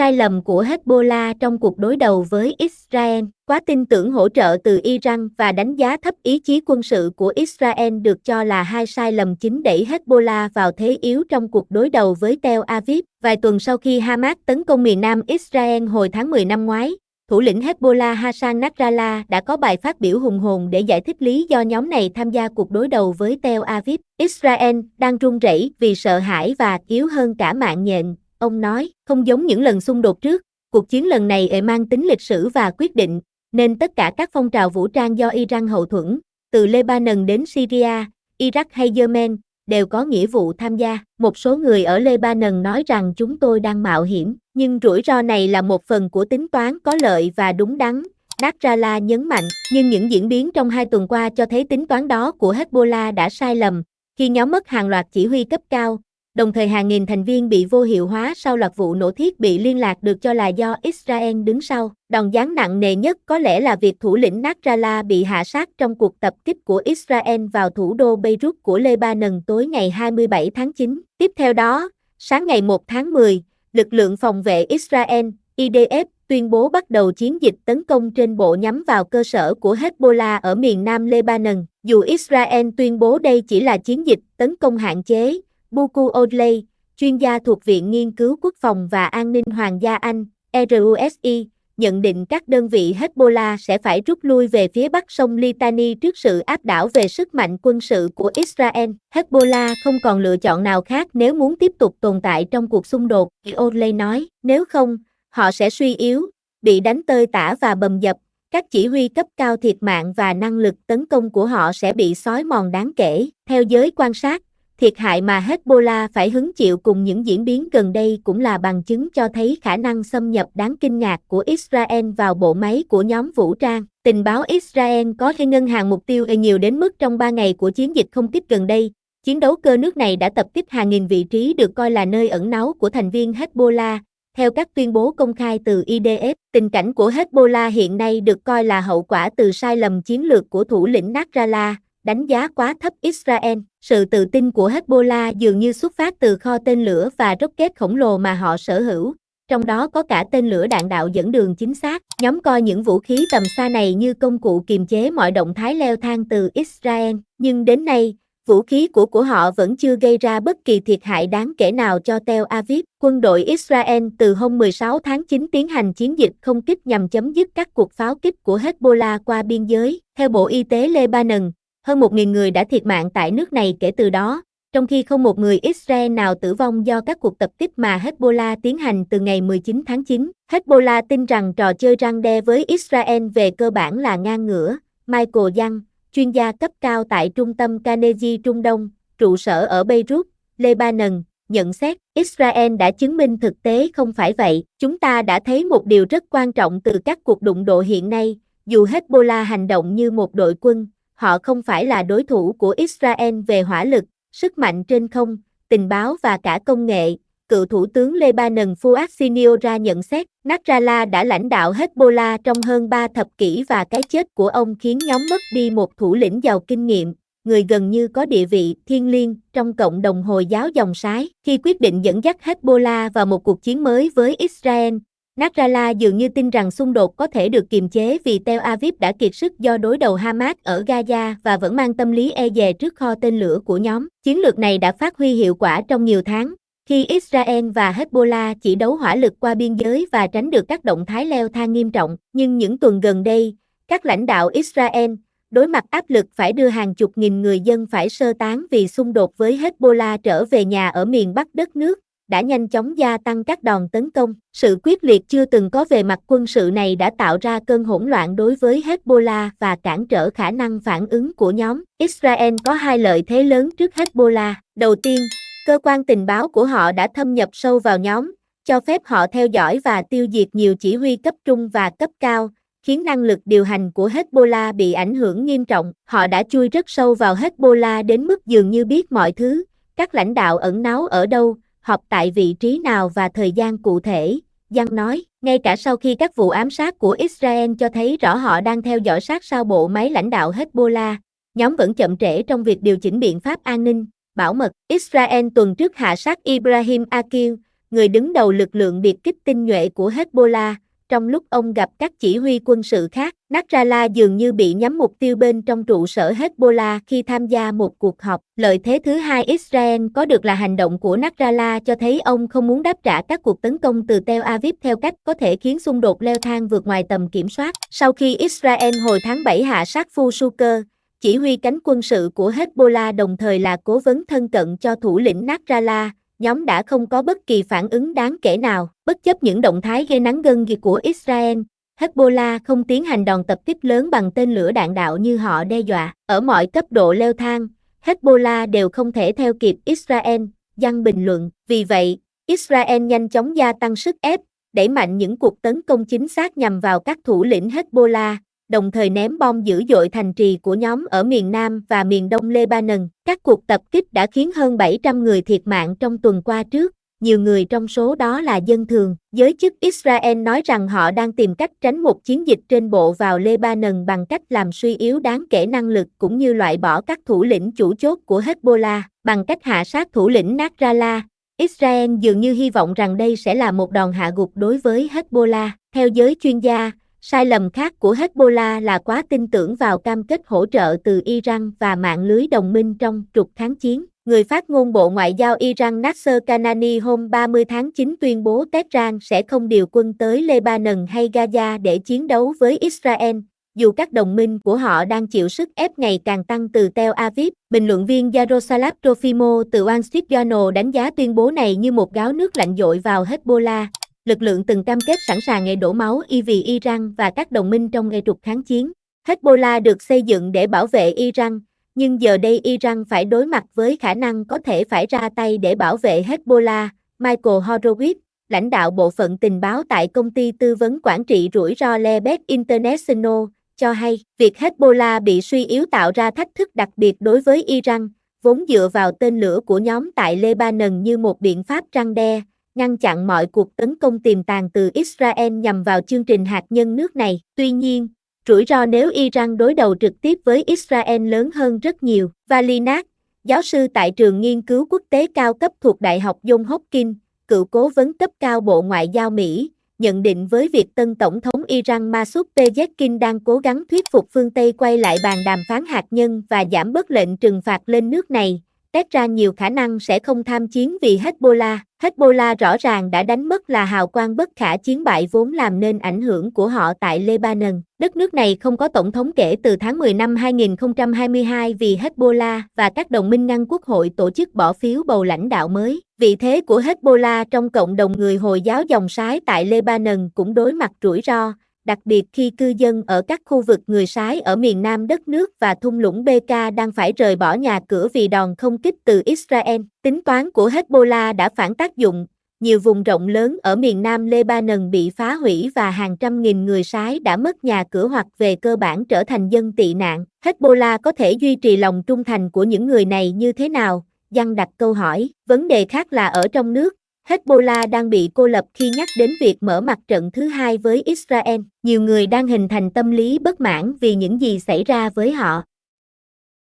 sai lầm của Hezbollah trong cuộc đối đầu với Israel. Quá tin tưởng hỗ trợ từ Iran và đánh giá thấp ý chí quân sự của Israel được cho là hai sai lầm chính đẩy Hezbollah vào thế yếu trong cuộc đối đầu với Tel Aviv. Vài tuần sau khi Hamas tấn công miền nam Israel hồi tháng 10 năm ngoái, thủ lĩnh Hezbollah Hassan Nasrallah đã có bài phát biểu hùng hồn để giải thích lý do nhóm này tham gia cuộc đối đầu với Tel Aviv. Israel đang run rẩy vì sợ hãi và yếu hơn cả mạng nhện, ông nói. Không giống những lần xung đột trước, cuộc chiến lần này mang tính lịch sử và quyết định, nên tất cả các phong trào vũ trang do Iran hậu thuẫn, từ Lebanon đến Syria, Iraq hay Yemen, đều có nghĩa vụ tham gia. Một số người ở Lebanon nói rằng chúng tôi đang mạo hiểm, nhưng rủi ro này là một phần của tính toán có lợi và đúng đắn, Nasrallah nhấn mạnh. Nhưng những diễn biến trong 2 tuần qua cho thấy tính toán đó của Hezbollah đã sai lầm, khi nhóm mất hàng loạt chỉ huy cấp cao, đồng thời hàng nghìn thành viên bị vô hiệu hóa sau loạt vụ nổ thiết bị liên lạc được cho là do Israel đứng sau. Đòn giáng nặng nề nhất có lẽ là việc thủ lĩnh Nasrallah bị hạ sát trong cuộc tập kích của Israel vào thủ đô Beirut của Lebanon tối ngày 27 tháng 9. Tiếp theo đó, sáng ngày 1 tháng 10, lực lượng phòng vệ Israel, IDF, tuyên bố bắt đầu chiến dịch tấn công trên bộ nhắm vào cơ sở của Hezbollah ở miền nam Lebanon. Dù Israel tuyên bố đây chỉ là chiến dịch tấn công hạn chế, Buku Odley, chuyên gia thuộc Viện Nghiên cứu Quốc phòng và An ninh Hoàng gia Anh, RUSI, nhận định các đơn vị Hezbollah sẽ phải rút lui về phía bắc sông Litani trước sự áp đảo về sức mạnh quân sự của Israel. Hezbollah không còn lựa chọn nào khác nếu muốn tiếp tục tồn tại trong cuộc xung đột, Odley nói. Nếu không, họ sẽ suy yếu, bị đánh tơi tả và bầm dập. Các chỉ huy cấp cao thiệt mạng và năng lực tấn công của họ sẽ bị xói mòn đáng kể. Theo giới quan sát, thiệt hại mà Hezbollah phải hứng chịu cùng những diễn biến gần đây cũng là bằng chứng cho thấy khả năng xâm nhập đáng kinh ngạc của Israel vào bộ máy của nhóm vũ trang. Tình báo Israel có thể ngân hàng mục tiêu nhiều đến mức trong 3 ngày của chiến dịch không kích gần đây, chiến đấu cơ nước này đã tập kích hàng nghìn vị trí được coi là nơi ẩn náu của thành viên Hezbollah, theo các tuyên bố công khai từ IDF. Tình cảnh của Hezbollah hiện nay được coi là hậu quả từ sai lầm chiến lược của thủ lĩnh Nasrallah, đánh giá quá thấp Israel. Sự tự tin của Hezbollah dường như xuất phát từ kho tên lửa và rocket khổng lồ mà họ sở hữu, trong đó có cả tên lửa đạn đạo dẫn đường chính xác. Nhóm coi những vũ khí tầm xa này như công cụ kiềm chế mọi động thái leo thang từ Israel, nhưng đến nay, vũ khí của họ vẫn chưa gây ra bất kỳ thiệt hại đáng kể nào cho Tel Aviv. Quân đội Israel từ hôm 16 tháng 9 tiến hành chiến dịch không kích nhằm chấm dứt các cuộc pháo kích của Hezbollah qua biên giới. Theo Bộ Y tế Lebanon, hơn 1.000 người đã thiệt mạng tại nước này kể từ đó, trong khi không một người Israel nào tử vong do các cuộc tập kích mà Hezbollah tiến hành từ ngày 19 tháng 9. Hezbollah tin rằng trò chơi răn đe với Israel về cơ bản là ngang ngửa. Michael Young, chuyên gia cấp cao tại Trung tâm Carnegie Trung Đông, trụ sở ở Beirut, Lebanon, nhận xét, Israel đã chứng minh thực tế không phải vậy. Chúng ta đã thấy một điều rất quan trọng từ các cuộc đụng độ hiện nay, dù Hezbollah hành động như một đội quân, họ không phải là đối thủ của Israel về hỏa lực, sức mạnh trên không, tình báo và cả công nghệ. Cựu thủ tướng Lebanon Fouad Siniora nhận xét, Nasrallah đã lãnh đạo Hezbollah trong hơn 3 thập kỷ và cái chết của ông khiến nhóm mất đi một thủ lĩnh giàu kinh nghiệm, người gần như có địa vị thiêng liêng trong cộng đồng Hồi giáo dòng Sái. Khi quyết định dẫn dắt Hezbollah vào một cuộc chiến mới với Israel, Nasrallah dường như tin rằng xung đột có thể được kiềm chế vì Tel Aviv đã kiệt sức do đối đầu Hamas ở Gaza và vẫn mang tâm lý e dè trước kho tên lửa của nhóm. Chiến lược này đã phát huy hiệu quả trong nhiều tháng, khi Israel và Hezbollah chỉ đấu hỏa lực qua biên giới và tránh được các động thái leo thang nghiêm trọng. Nhưng những tuần gần đây, các lãnh đạo Israel, đối mặt áp lực phải đưa hàng chục nghìn người dân phải sơ tán vì xung đột với Hezbollah trở về nhà ở miền Bắc đất nước, đã nhanh chóng gia tăng các đòn tấn công. Sự quyết liệt chưa từng có về mặt quân sự này đã tạo ra cơn hỗn loạn đối với Hezbollah và cản trở khả năng phản ứng của nhóm. Israel có hai lợi thế lớn trước Hezbollah. Đầu tiên, cơ quan tình báo của họ đã thâm nhập sâu vào nhóm, cho phép họ theo dõi và tiêu diệt nhiều chỉ huy cấp trung và cấp cao, khiến năng lực điều hành của Hezbollah bị ảnh hưởng nghiêm trọng. Họ đã chui rất sâu vào Hezbollah đến mức dường như biết mọi thứ, các lãnh đạo ẩn náu ở đâu, họp tại vị trí nào và thời gian cụ thể, Giang nói. Ngay cả sau khi các vụ ám sát của Israel cho thấy rõ họ đang theo dõi sát sao bộ máy lãnh đạo Hezbollah, nhóm vẫn chậm trễ trong việc điều chỉnh biện pháp an ninh, bảo mật. Israel tuần trước hạ sát Ibrahim Aqil, người đứng đầu lực lượng biệt kích tinh nhuệ của Hezbollah, trong lúc ông gặp các chỉ huy quân sự khác. Nasrallah dường như bị nhắm mục tiêu bên trong trụ sở Hezbollah khi tham gia một cuộc họp. Lợi thế thứ hai Israel có được là hành động của Nasrallah cho thấy ông không muốn đáp trả các cuộc tấn công từ Tel Aviv theo cách có thể khiến xung đột leo thang vượt ngoài tầm kiểm soát. Sau khi Israel hồi tháng 7 hạ sát Phu Suker, chỉ huy cánh quân sự của Hezbollah đồng thời là cố vấn thân cận cho thủ lĩnh Nasrallah, nhóm đã không có bất kỳ phản ứng đáng kể nào. Bất chấp những động thái gây nắng gân của Israel, Hezbollah không tiến hành đòn tập kích lớn bằng tên lửa đạn đạo như họ đe dọa. Ở mọi cấp độ leo thang, Hezbollah đều không thể theo kịp Israel, Giăng bình luận. Vì vậy, Israel nhanh chóng gia tăng sức ép, đẩy mạnh những cuộc tấn công chính xác nhằm vào các thủ lĩnh Hezbollah, đồng thời ném bom dữ dội thành trì của nhóm ở miền Nam và miền Đông Lebanon. Các cuộc tập kích đã khiến hơn 700 người thiệt mạng trong tuần qua trước, nhiều người trong số đó là dân thường. Giới chức Israel nói rằng họ đang tìm cách tránh một chiến dịch trên bộ vào Lebanon bằng cách làm suy yếu đáng kể năng lực cũng như loại bỏ các thủ lĩnh chủ chốt của Hezbollah. Bằng cách hạ sát thủ lĩnh Nasrallah, Israel dường như hy vọng rằng đây sẽ là một đòn hạ gục đối với Hezbollah. Theo giới chuyên gia, sai lầm khác của Hezbollah là quá tin tưởng vào cam kết hỗ trợ từ Iran và mạng lưới đồng minh trong trục kháng chiến. Người phát ngôn Bộ Ngoại giao Iran Nasser Kanani hôm 30 tháng 9 tuyên bố Tehran sẽ không điều quân tới Lebanon hay Gaza để chiến đấu với Israel, dù các đồng minh của họ đang chịu sức ép ngày càng tăng từ Tel Aviv. Bình luận viên Yaroslav Trofimo từ Wall Street Journal đánh giá tuyên bố này như một gáo nước lạnh dội vào Hezbollah, lực lượng từng cam kết sẵn sàng ngày đổ máu vì Iran và các đồng minh trong ngày trục kháng chiến. Hezbollah được xây dựng để bảo vệ Iran, nhưng giờ đây Iran phải đối mặt với khả năng có thể phải ra tay để bảo vệ Hezbollah. Michael Horowitz, lãnh đạo bộ phận tình báo tại công ty tư vấn quản trị rủi ro Lebed International, cho hay việc Hezbollah bị suy yếu tạo ra thách thức đặc biệt đối với Iran, vốn dựa vào tên lửa của nhóm tại Lebanon như một biện pháp răn đe, ngăn chặn mọi cuộc tấn công tiềm tàng từ Israel nhằm vào chương trình hạt nhân nước này. Tuy nhiên, rủi ro nếu Iran đối đầu trực tiếp với Israel lớn hơn rất nhiều. Vali Nath, giáo sư tại trường nghiên cứu quốc tế cao cấp thuộc Đại học Johns Hopkins, cựu cố vấn cấp cao Bộ Ngoại giao Mỹ, nhận định với việc tân Tổng thống Iran Masoud Pezeshkian đang cố gắng thuyết phục phương Tây quay lại bàn đàm phán hạt nhân và giảm bớt lệnh trừng phạt lên nước này, Tehran nhiều khả năng sẽ không tham chiến vì Hezbollah. Hezbollah rõ ràng đã đánh mất là hào quang bất khả chiến bại vốn làm nên ảnh hưởng của họ tại Lebanon. Đất nước này không có tổng thống kể từ tháng 10 năm 2022 vì Hezbollah và các đồng minh ngăn quốc hội tổ chức bỏ phiếu bầu lãnh đạo mới. Vị thế của Hezbollah trong cộng đồng người Hồi giáo dòng Sái tại Lebanon cũng đối mặt rủi ro, đặc biệt khi cư dân ở các khu vực người Sái ở miền nam đất nước và thung lũng Bekaa đang phải rời bỏ nhà cửa vì đòn không kích từ Israel. Tính toán của Hezbollah đã phản tác dụng, nhiều vùng rộng lớn ở miền nam Lebanon bị phá hủy và hàng trăm nghìn người Sái đã mất nhà cửa hoặc về cơ bản trở thành dân tị nạn. Hezbollah có thể duy trì lòng trung thành của những người này như thế nào? Giăng đặt câu hỏi. Vấn đề khác là ở trong nước, Hezbollah đang bị cô lập khi nhắc đến việc mở mặt trận thứ hai với Israel. Nhiều người đang hình thành tâm lý bất mãn vì những gì xảy ra với họ.